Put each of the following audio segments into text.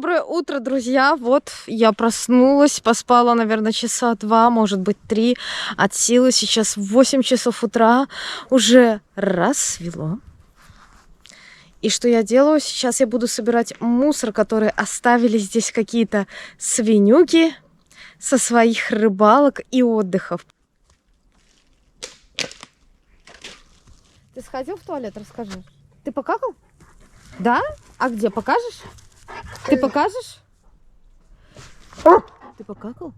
Доброе утро, друзья. Вот я проснулась, поспала, наверное, часа 2, может быть 3 от силы. Сейчас 8 часов утра, уже рассвело. И что я делаю? Сейчас я буду собирать мусор, который оставили здесь какие-то свинюки со своих рыбалок и отдыхов. Ты сходил в туалет? Расскажи. Ты покакал? Да? А где? Покажешь? Ты покажешь? Ты покакал?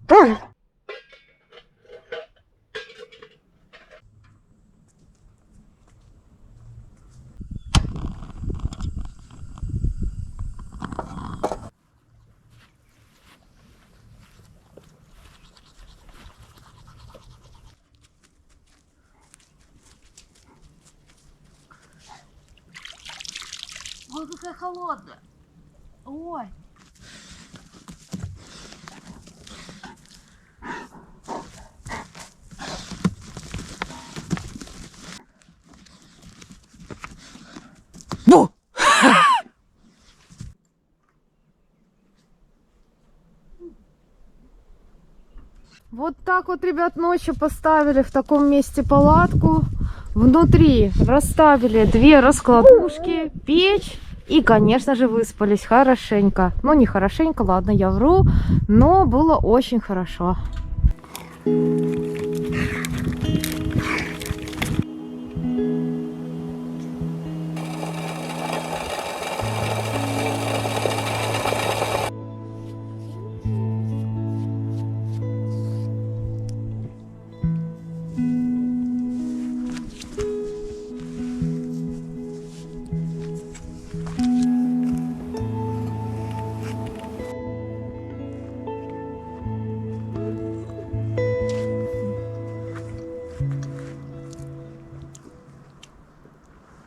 Ой, какая холодная. Ой. Бу! Вот так вот, ребят, ночью поставили в таком месте палатку. Внутри расставили 2 раскладушки, печь и, конечно же, выспались хорошенько. Ну, не хорошенько, ладно, я вру, но было очень хорошо.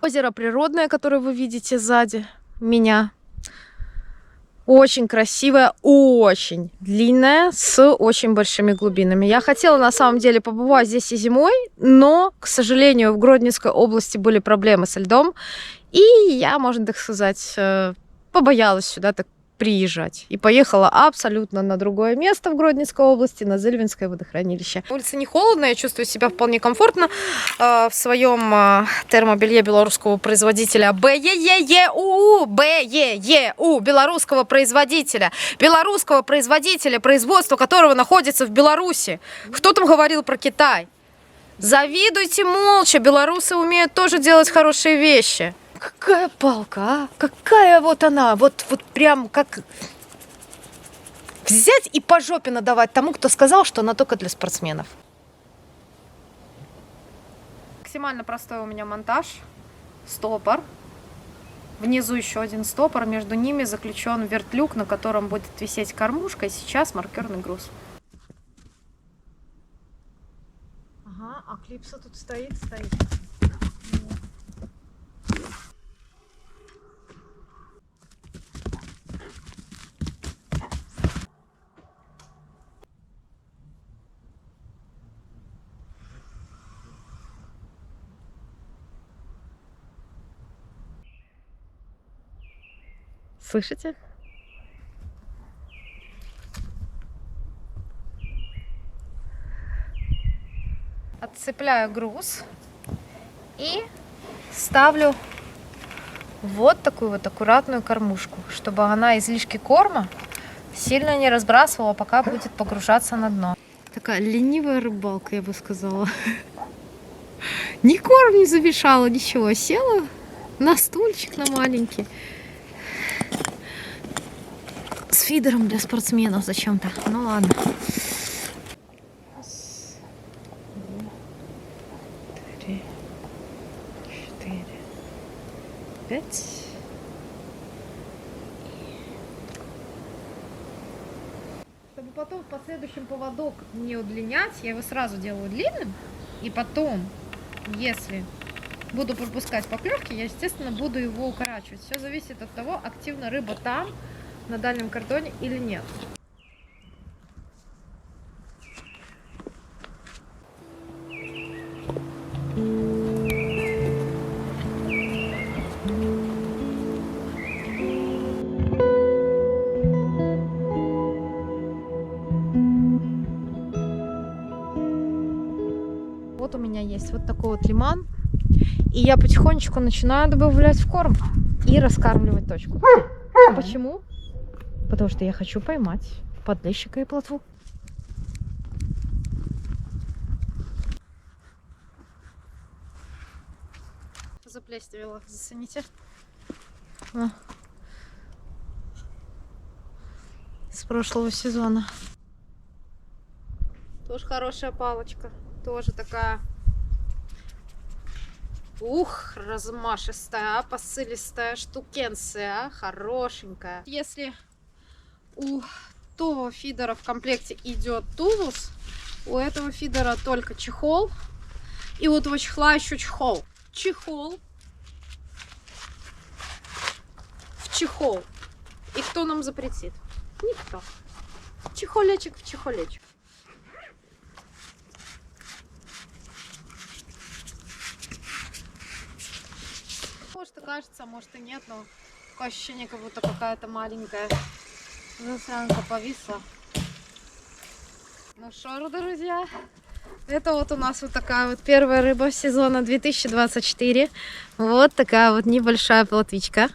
Озеро природное, которое вы видите сзади меня. Очень красивое, очень длинное, с очень большими глубинами. Я хотела на самом деле побывать здесь и зимой, но, к сожалению, в Гродненской области были проблемы со льдом. И я, можно так сказать, побоялась сюда так приезжать. И поехала абсолютно на другое место в Гродненской области, на Зыльвинское водохранилище. На улице не холодно, я чувствую себя вполне комфортно в своем термобелье белорусского производителя БЕЕУ, белорусского производителя, производства которого находится в Беларуси. Кто там говорил про Китай? Завидуйте молча, белорусы умеют тоже делать хорошие вещи. Какая палка, а? Какая вот она, вот прям как взять и по жопе надавать тому, кто сказал, что она только для спортсменов. Максимально простой у меня монтаж. Стопор. Внизу еще один стопор. Между ними заключен вертлюк, на котором будет висеть кормушка. И сейчас маркерный груз. Ага, а клипса тут стоит. Слышите? Отцепляю груз и ставлю вот такую вот аккуратную кормушку, чтобы она излишки корма сильно не разбрасывала, пока будет погружаться на дно. Такая ленивая рыбалка, я бы сказала. Ни корм не замешала, ничего. Села на стульчик на маленький. С фидером для спортсменов зачем-то. Ну ладно. Раз, 2, 3, 4, 5. Чтобы потом в последующем поводок не удлинять, я его сразу делаю длинным. И потом, если буду пропускать поклевки, я, естественно, буду его укорачивать. Все зависит от того, активна рыба там, на дальнем кордоне или нет. вот у меня есть вот такой вот лиман. И я потихонечку начинаю добавлять в корм и раскармливать точку. Почему? Потому что я хочу поймать подлещика и плотву. Заплесневело, зацените. С прошлого сезона. Тоже хорошая палочка. Тоже такая, ух, размашистая, посылистая штукенция, хорошенькая. Если у того фидера в комплекте идет тулус, у этого фидера только чехол, и у этого чехла еще чехол. Чехол в чехол. И кто нам запретит? Никто. Чехолечек в чехолечек. Может и кажется, может и нет, но такое ощущение, как будто какая-то маленькая засранка повисла. Ну что, друзья, это вот у нас вот такая вот первая рыба сезона 2024. Вот такая вот небольшая плотвичка.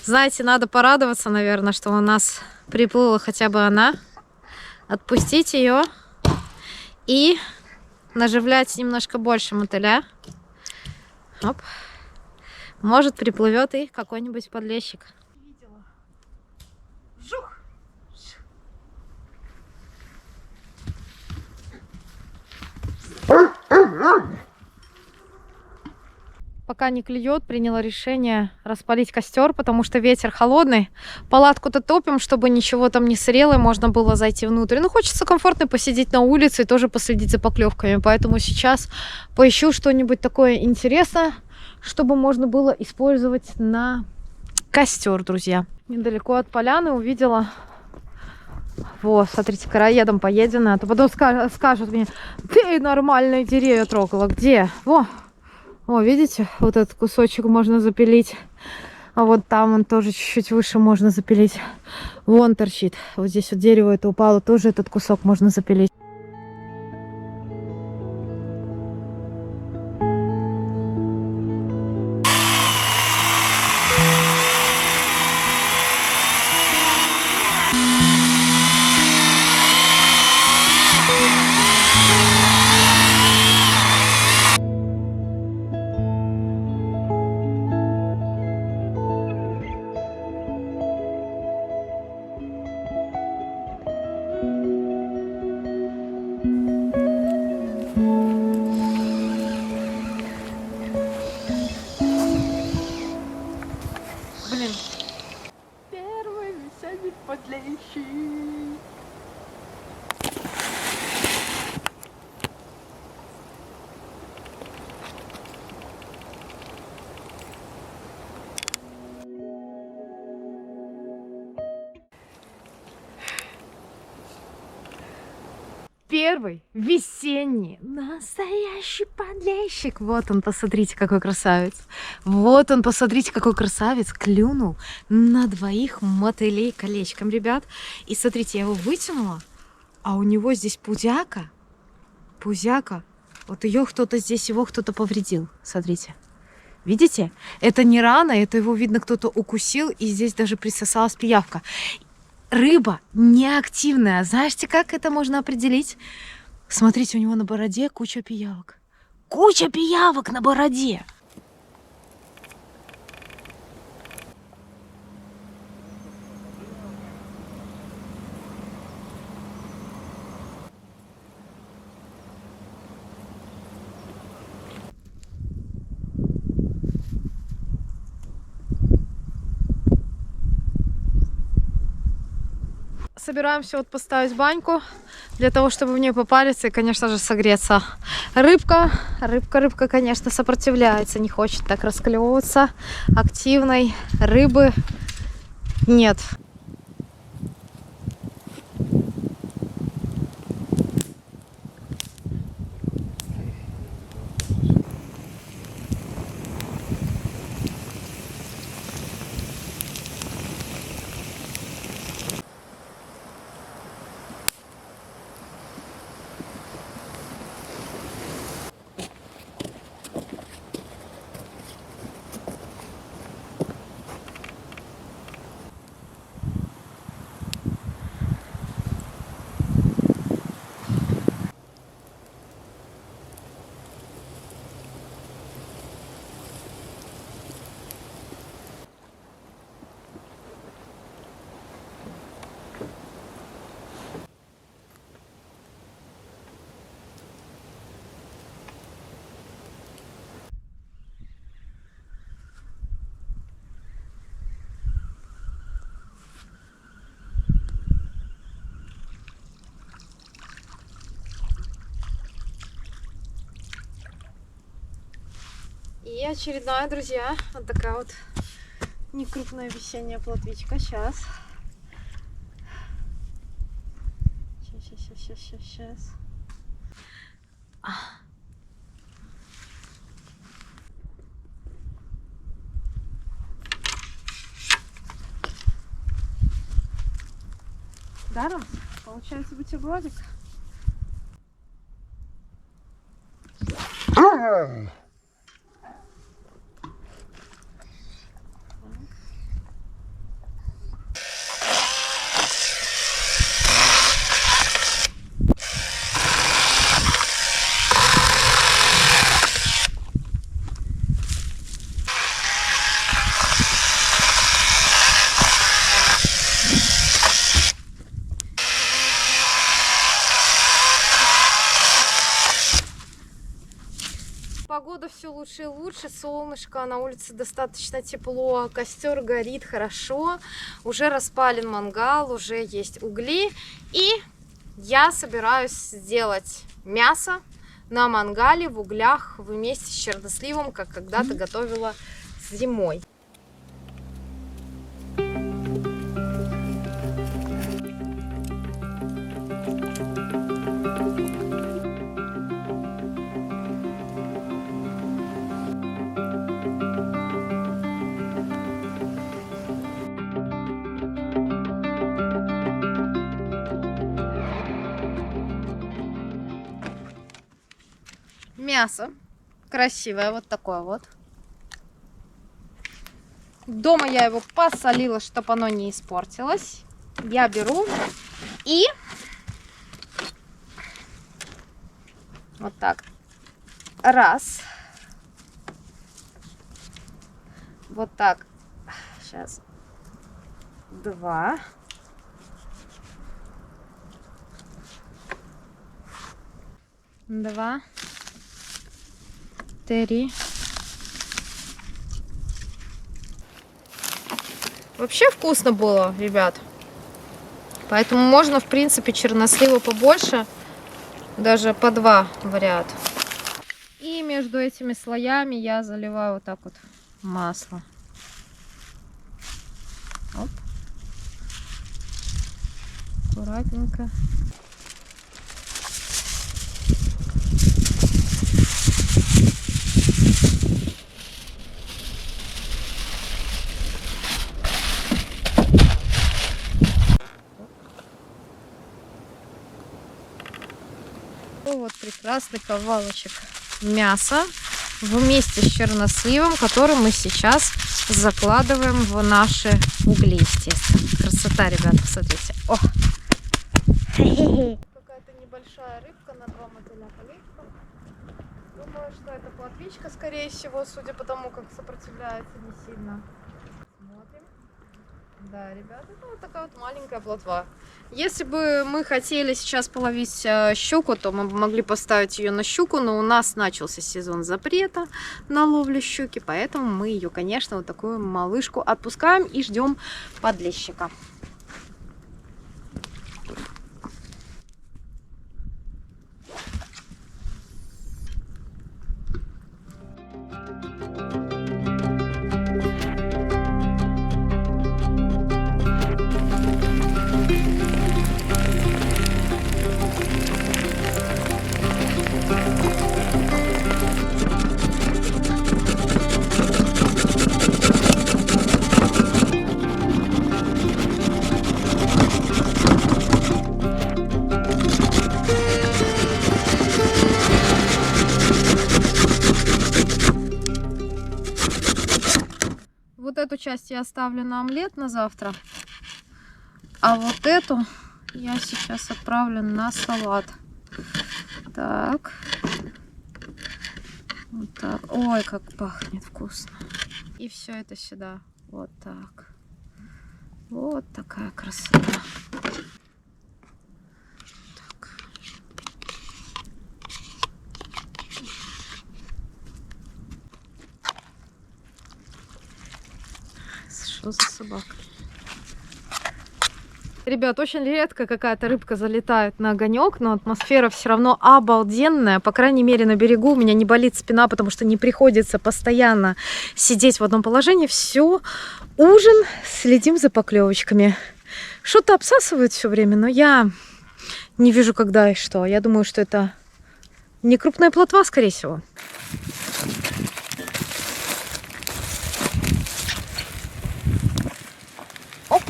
Знаете, надо порадоваться, наверное, что у нас приплыла хотя бы она. Отпустить ее и наживлять немножко больше мотыля. Оп. Может, приплывет и какой-нибудь подлещик. Жух! Пока не клюет, приняла решение распалить костер, потому что ветер холодный. Палатку-то топим, чтобы ничего там не сырело, и можно было зайти внутрь. Ну, хочется комфортно посидеть на улице и тоже последить за поклевками. Поэтому сейчас поищу что-нибудь такое интересное, чтобы можно было использовать на костер, друзья. Недалеко от поляны увидела... Вот, смотрите, короедом поедено. А то потом скажут мне: ты нормальные деревья трогала. Где? Во! О, видите, вот этот кусочек можно запилить. А вот там он тоже чуть-чуть выше можно запилить. Вон торчит. Вот здесь вот дерево это упало. Тоже этот кусок можно запилить. Блин. Первый весенний подлещик. Первый весенний настоящий подлещик. Вот он, посмотрите, какой красавец. Вот он, посмотрите, какой красавец. Клюнул на двоих мотылей колечком, ребят. И смотрите, я его вытянула, а у него здесь пузяка. Пузяка. Вот ее кто-то здесь, его кто-то повредил. Смотрите. Видите? Это не рана, это его, видно, кто-то укусил, и здесь даже присосалась пиявка. Рыба неактивная. Знаете, как это можно определить? Смотрите, у него на бороде куча пиявок. Куча пиявок на бороде. Собираемся вот поставить баньку для того, чтобы в нее попариться и, конечно же, согреться. Рыбка, конечно, сопротивляется, не хочет так расклевываться. Активной рыбы нет. И очередная, друзья, вот такая вот некрупная весенняя плотвичка. Сейчас. Сейчас. Даром? Получается бутербродик. Погода все лучше и лучше, солнышко, на улице достаточно тепло, костер горит хорошо, уже распален мангал, уже есть угли, и я собираюсь сделать мясо на мангале в углях вместе с черносливом, как когда-то готовила зимой. Мясо красивое, вот такое вот. Дома я его посолила, чтобы оно не испортилось. Я беру и вот так раз, вот так, сейчас, два, три. Вообще вкусно было, ребят. Поэтому можно, в принципе, чернослива побольше. Даже по 2 варианта. И между этими слоями я заливаю вот так вот масло. Оп. Аккуратненько. Вот прекрасный ковалочек мяса вместе с черносливом, который мы сейчас закладываем в наши угли, естественно. Красота, ребята, смотрите. О! Какая-то небольшая рыбка на 2 мотыля полечка. Думаю, что это плотвичка, скорее всего, судя по тому, как сопротивляется не сильно. Смотрим. Да, ребята, это вот такая вот маленькая плотва. Если бы мы хотели сейчас половить щуку, то мы бы могли поставить ее на щуку, но у нас начался сезон запрета на ловлю щуки, поэтому мы ее, конечно, вот такую малышку отпускаем и ждем подлещика. Вот эту часть я оставлю на омлет на завтра, а вот эту я сейчас отправлю на салат. Так, вот так. Ой, как пахнет вкусно. И все это сюда. Вот так. Вот такая красота. Так. Что за собака? Ребят, очень редко какая-то рыбка залетает на огонек, но атмосфера все равно обалденная. По крайней мере, на берегу у меня не болит спина, потому что не приходится постоянно сидеть в одном положении. Все, ужин, следим за поклевочками. Что-то обсасывает все время, но я не вижу, когда и что. Я думаю, что это не крупная плотва, скорее всего. Оп.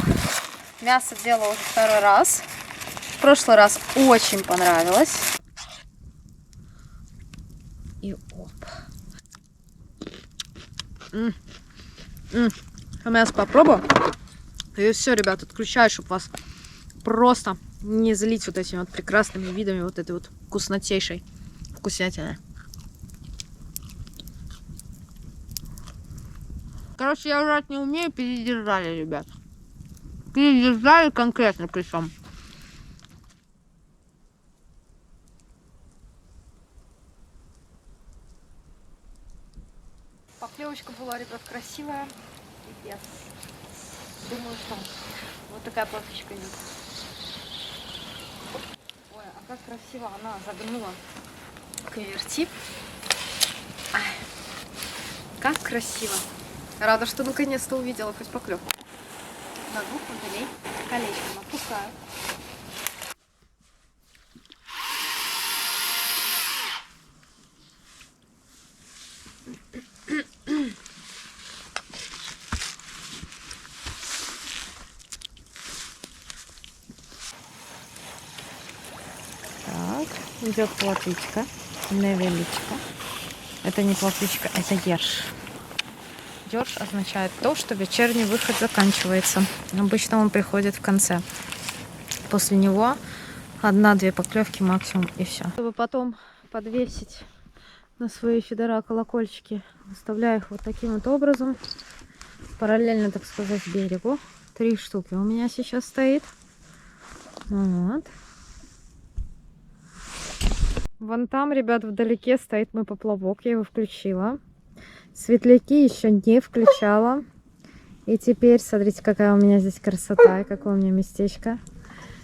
Мясо делала уже второй раз. В прошлый раз очень понравилось. И оп. Мясо попробую. И все, ребят, отключаю, чтобы вас просто не злить вот этими вот прекрасными видами вот этой вот вкуснотейшей вкуснятины. Короче, я жрать не умею, передержали, ребят. Передержали конкретно причем. Поклевочка была, ребят, красивая. Пипец. Думаю, что вот такая плотвичка идет. Ой, а как красиво она загнула кверти. Ай, как красиво. Рада, что наконец-то увидела хоть поклевку. На двух мотылей колечком отпускаю. Так, идет плотвичка, невеличка. Это не плотвичка, это ерш. Ерш означает то, что вечерний выход заканчивается. Обычно он приходит в конце. После него 1-2 поклевки максимум и все. Чтобы потом подвесить на свои фидера колокольчики, выставляю их вот таким вот образом. Параллельно, так сказать, берегу. 3 штуки у меня сейчас стоит. Вот. Вон там, ребят, вдалеке стоит мой поплавок. Я его включила. Светляки еще не включала. И теперь, смотрите, какая у меня здесь красота. И какое у меня местечко.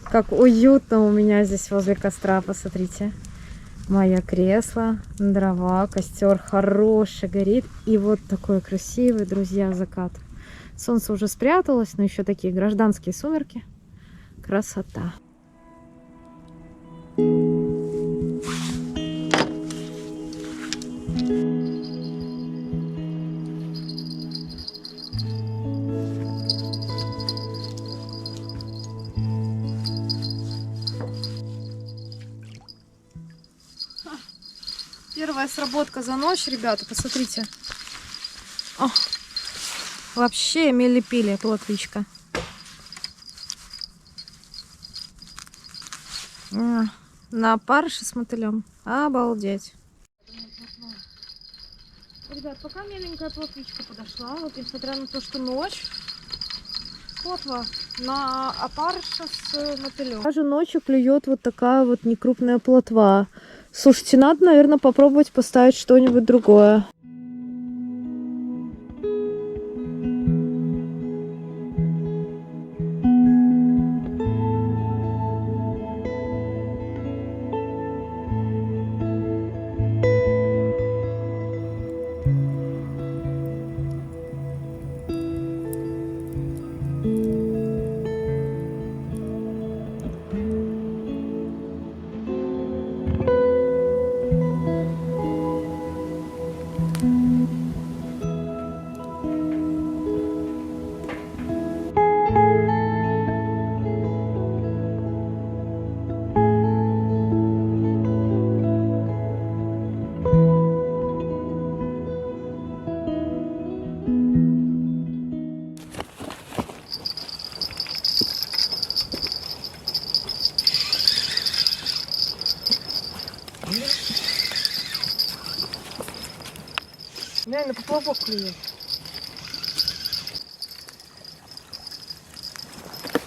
Как уютно у меня здесь возле костра. Посмотрите. Мое кресло, дрова, костер хороший горит. И вот такой красивый, друзья, закат. Солнце уже спряталось, но еще такие гражданские сумерки. Красота. Первая сработка за ночь, ребята, посмотрите. О, вообще мили-пили плотвичка. На опарыше с мотылем. Обалдеть. Ребят, пока меленькая плотвичка подошла, вот несмотря на то, что ночь, плотва на опарыше с мотылем. Даже ночью клюет вот такая вот некрупная плотва. Слушайте, надо, наверное, попробовать поставить что-нибудь другое. Реально поплавок клюет.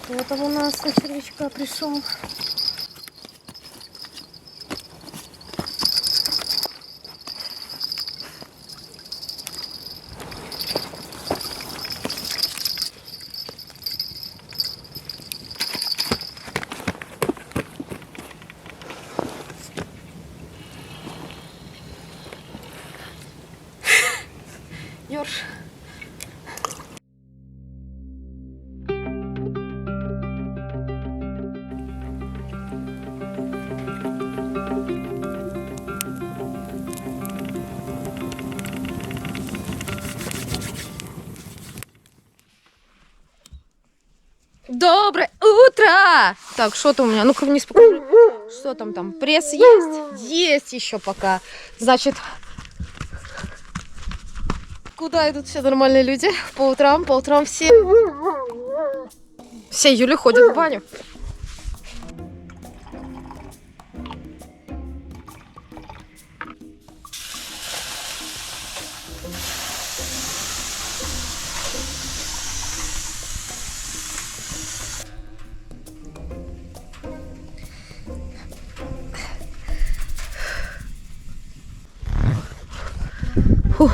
Вот он у нас на червячка пришел. душ. Доброе утро! Так, что там у меня? Ну-ка вниз покажи. Что там? Пресс есть? Есть еще пока. Значит, куда идут все нормальные люди? По утрам все... Все Юля ходят в баню. Фух.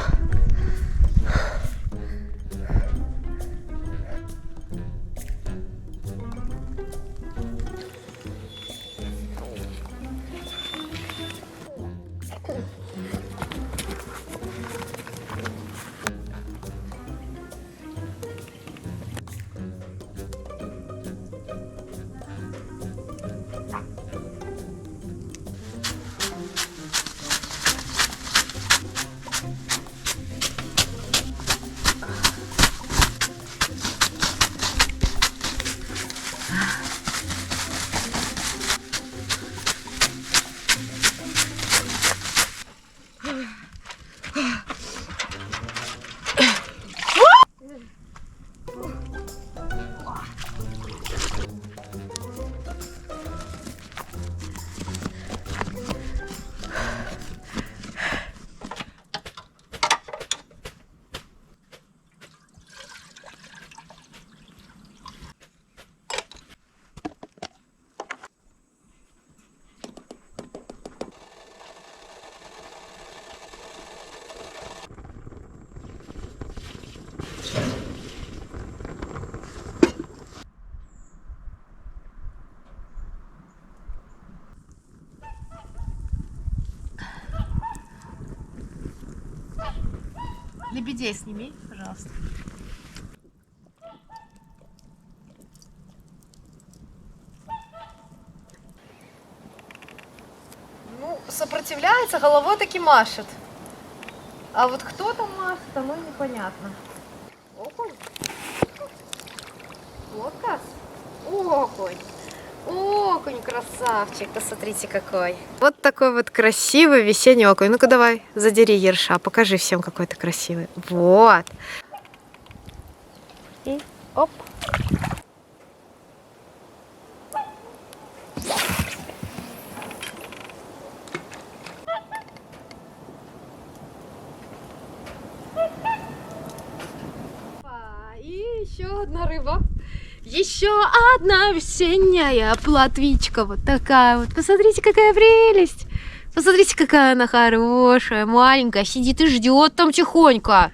Лебедей сними, пожалуйста. Ну, сопротивляется, головой таки машет. А вот кто там машет, оно непонятно. Окунь. Лодка. Окунь. Окунь, красавчик, посмотрите какой. Вот такой вот красивый весенний окунь. Ну-ка давай, задери ерша, покажи всем, какой ты красивый. Вот. И оп. И еще одна рыба. Еще одна весенняя плотвичка. Вот такая вот. Посмотрите, какая прелесть. Посмотрите, какая она хорошая, маленькая. Сидит и ждет там тихонько.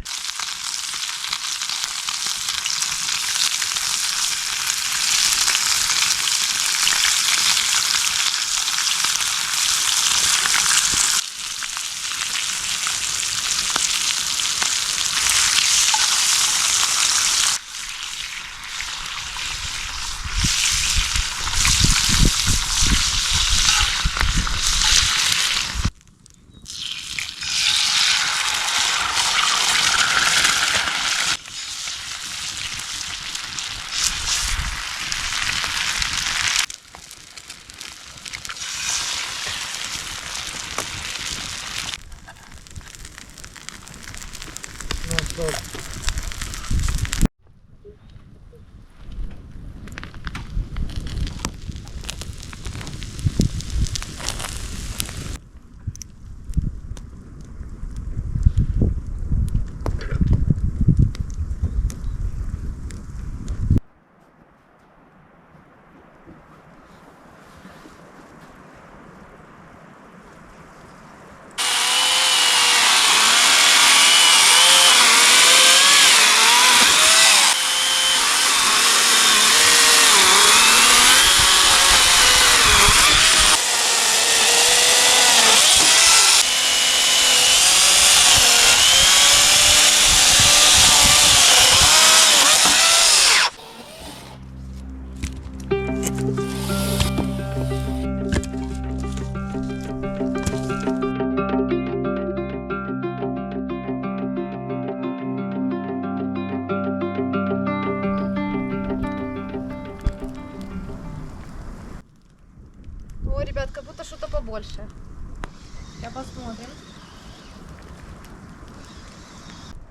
Сейчас посмотрим.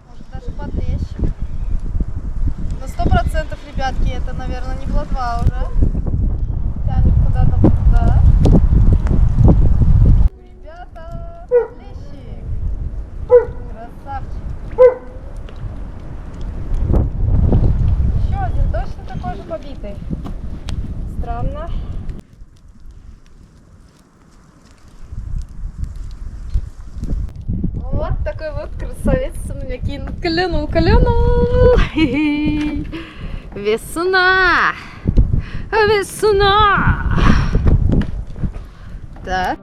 Может даже подлещик. Но 100%, ребятки, это, наверное, не плотва уже. Тянет куда-то туда. Ребята, подлещик. Красавчик. Еще один, точно такой же побитый. Странно. Вот такой вот красавец у меня кинул. Клюнул. Весна. Так.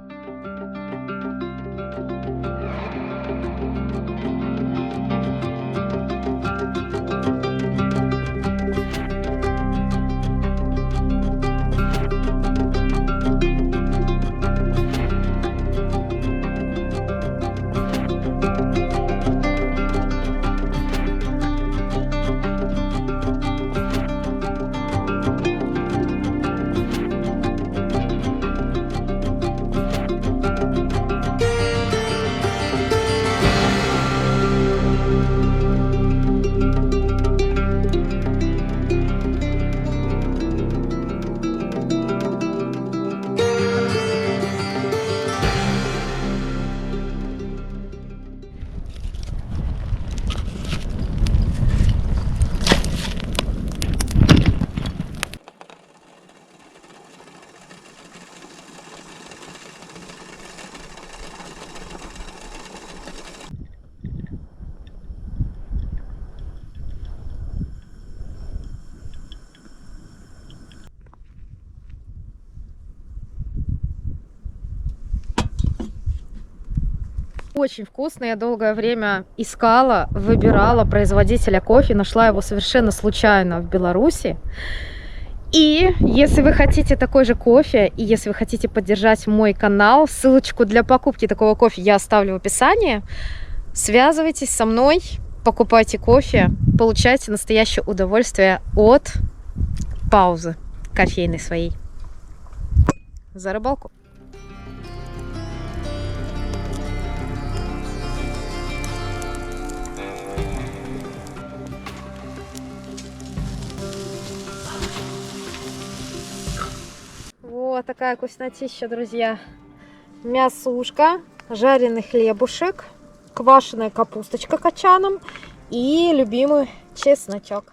Очень вкусно. Я долгое время искала, выбирала производителя кофе, нашла его совершенно случайно в Беларуси. И если вы хотите такой же кофе, и если вы хотите поддержать мой канал, ссылочку для покупки такого кофе я оставлю в описании. Связывайтесь со мной, покупайте кофе, получайте настоящее удовольствие от паузы кофейной своей. За рыбалку! Вот такая вкуснотища, друзья. Мясушка, жареный хлебушек, квашеная капусточка кочаном и любимый чесночок.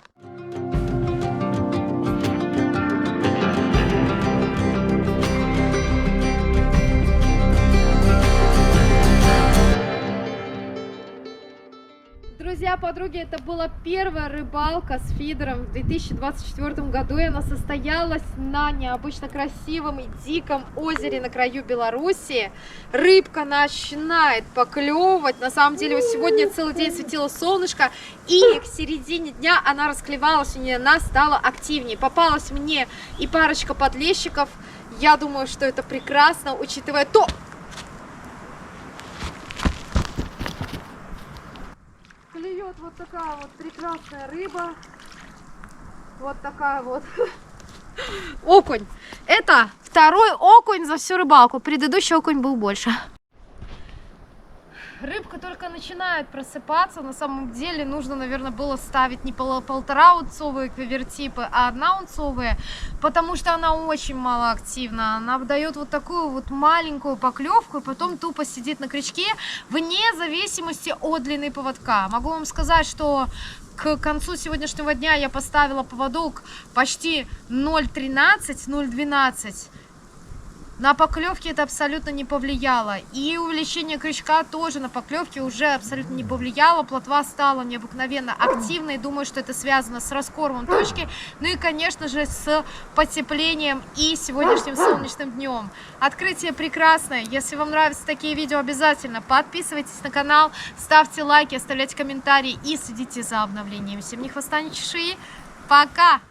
Друзья, подруги, это была первая рыбалка с фидером в 2024 году, и она состоялась на необычно красивом и диком озере на краю Беларуси. Рыбка начинает поклевывать. На самом деле, вот сегодня целый день светило солнышко, и к середине дня она расклевалась, и она стала активнее. Попалась мне и парочка подлещиков. Я думаю, что это прекрасно, учитывая то... Клюет вот такая вот прекрасная рыба. Вот такая вот. Окунь. Это второй окунь за всю рыбалку. Предыдущий окунь был больше. Рыбка только начинает просыпаться. На самом деле нужно, наверное, было ставить не 1,5-унцовые квивертипы, а 1-унцовые, потому что она очень малоактивна. Она дает вот такую вот маленькую поклевку и потом тупо сидит на крючке вне зависимости от длины поводка. Могу вам сказать, что к концу сегодняшнего дня я поставила поводок почти 0,13, 0,12. На поклевки это абсолютно не повлияло. И увеличение крючка тоже на поклевки уже абсолютно не повлияло. Плотва стала необыкновенно активной. Думаю, что это связано с раскормом точки. Ну и, конечно же, с потеплением и сегодняшним солнечным днем. Открытие прекрасное. Если вам нравятся такие видео, обязательно подписывайтесь на канал, ставьте лайки, оставляйте комментарии и следите за обновлениями. Всем ни хвоста, ни чешуи. Пока!